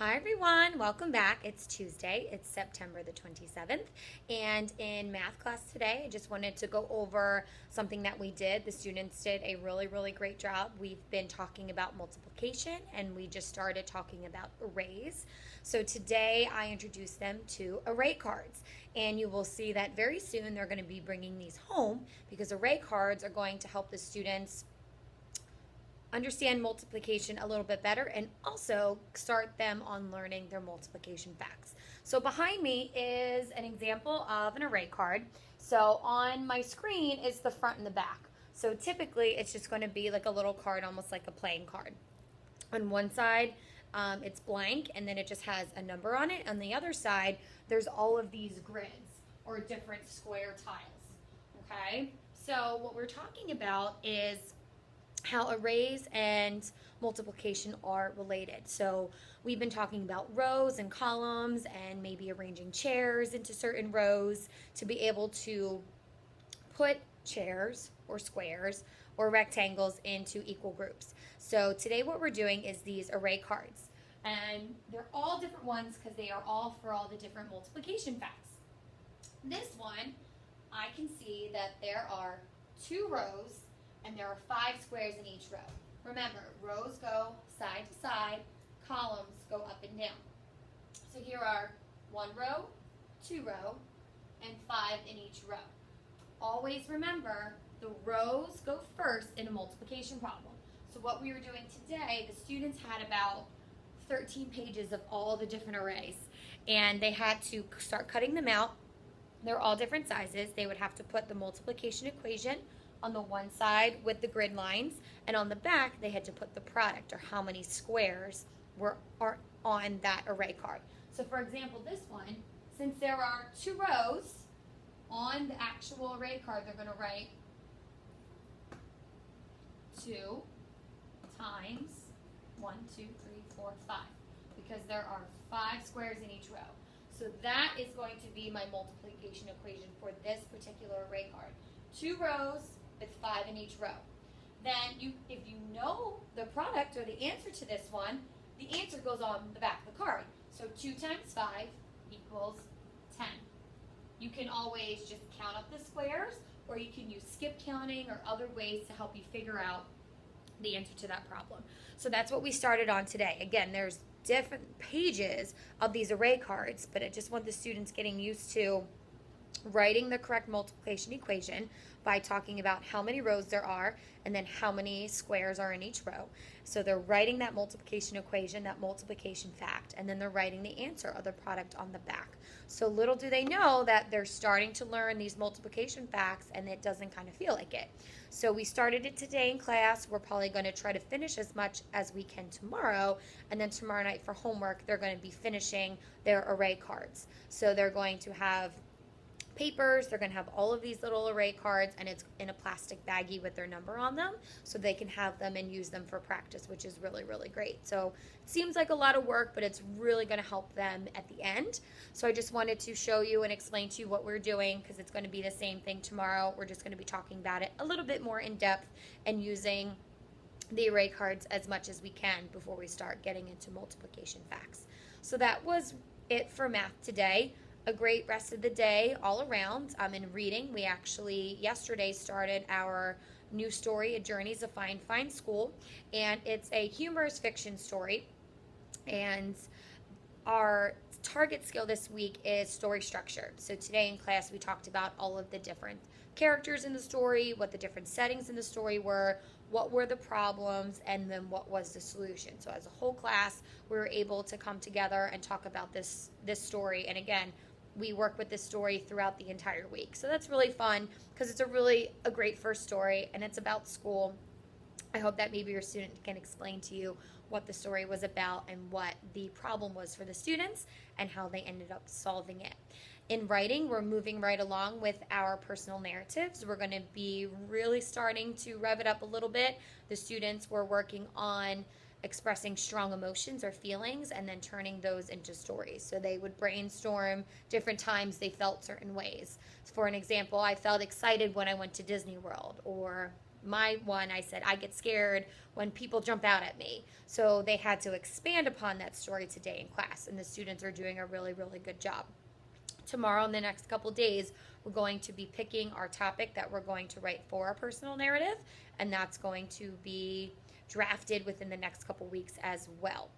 Hi everyone, welcome back. It's Tuesday, it's September the 27th, and in math class today, I just wanted to go over something that we did. The students did a really great job. We've been talking about multiplication and we just started talking about arrays. So today I introduced them to array cards, and you will see that very soon they're going to be bringing these home because array cards are going to help the students understand multiplication a little bit better and also start them on learning their multiplication facts. So behind me is an example of an array card. So on my screen is the front and the back. So typically it's just going to be like a little card, almost like a playing card. On one side, it's blank and then it just has a number on it. On the other side, there's all of these grids or different square tiles. Okay? So what we're talking about is how arrays and multiplication are related. So we've been talking about rows and columns and maybe arranging chairs into certain rows to be able to put chairs or squares or rectangles into equal groups. So today what we're doing is these array cards. And they're all different ones because they are all for all the different multiplication facts. This one, I can see that there are 2 rows and there are 5 squares in each row. Remember, rows go side to side, columns go up and down. So here are 1 row, 2 row, and 5 in each row. Always remember, the rows go first in a multiplication problem. So what we were doing today, the students had about 13 pages of all the different arrays, and they had to start cutting them out. They're all different sizes. They would have to put the multiplication equation on the one side with the grid lines, and on the back they had to put the product or how many squares are on that array card. So for example, this one, since there are 2 rows on the actual array card, they're going to write 2 times 1, 2, 3, 4, 5 because there are 5 squares in each row. So that is going to be my multiplication equation for this particular array card. 2 rows with 5 in each row. Then if you know the product or the answer to this one, the answer goes on the back of the card. So 2 times 5 equals 10. You can always just count up the squares, or you can use skip counting or other ways to help you figure out the answer to that problem. So that's what we started on today. Again, there's different pages of these array cards, but I just want the students getting used to writing the correct multiplication equation by talking about how many rows there are and then how many squares are in each row. So they're writing that multiplication equation, that multiplication fact, and then they're writing the answer of the product on the back. So little do they know that they're starting to learn these multiplication facts and it doesn't kind of feel like it. So we started it today in class. We're probably going to try to finish as much as we can tomorrow, and then tomorrow night for homework they're going to be finishing their array cards. So they're going to have papers, they're going to have all of these little array cards, and it's in a plastic baggie with their number on them so they can have them and use them for practice, which is really great. So it seems like a lot of work, but it's really going to help them at the end. So I just wanted to show you and explain to you what we're doing because it's going to be the same thing tomorrow. We're just going to be talking about it a little bit more in depth and using the array cards as much as we can before we start getting into multiplication facts. So that was it for math today. A great rest of the day all around. In reading, we actually yesterday started our new story, A Journey's a Fine School, and it's a humorous fiction story. And our target skill this week is story structure. So today in class we talked about all of the different characters in the story, what the different settings in the story were, what were the problems, and then what was the solution. So as a whole class, we were able to come together and talk about this story. And again, we work with this story throughout the entire week. So that's really fun because it's a great first story and it's about school. I hope that maybe your student can explain to you what the story was about and what the problem was for the students and how they ended up solving it. In writing, we're moving right along with our personal narratives. We're going to be really starting to rev it up a little bit. The students were working on expressing strong emotions or feelings and then turning those into stories. So they would brainstorm different times they felt certain ways. For an example, I felt excited when I went to Disney World, or my one, I said, I get scared when people jump out at me. So they had to expand upon that story today in class, and the students are doing a really, really good job. Tomorrow, in the next couple days, we're going to be picking our topic that we're going to write for our personal narrative, and that's going to be drafted within the next couple weeks as well.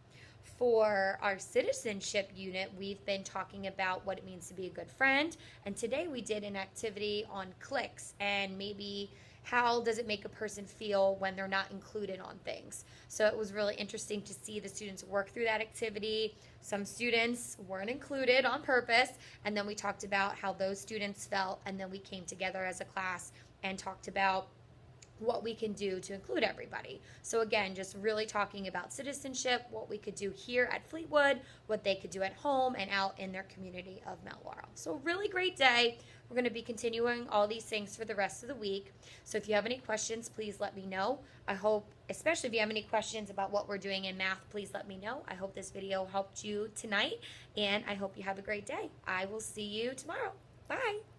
For our citizenship unit, we've been talking about what it means to be a good friend, and today we did an activity on cliques and maybe how does it make a person feel when they're not included on things. So it was really interesting to see the students work through that activity. Some students weren't included on purpose, and then we talked about how those students felt, and then we came together as a class and talked about what we can do to include everybody. So again, just really talking about citizenship, what we could do here at Fleetwood, what they could do at home and out in their community of Mount Laurel. So really great day. We're going to be continuing all these things for the rest of the week. So if you have any questions, please let me know. I hope, especially if you have any questions about what we're doing in math, please let me know. I hope this video helped you tonight, and I hope you have a great day. I will see you tomorrow. Bye.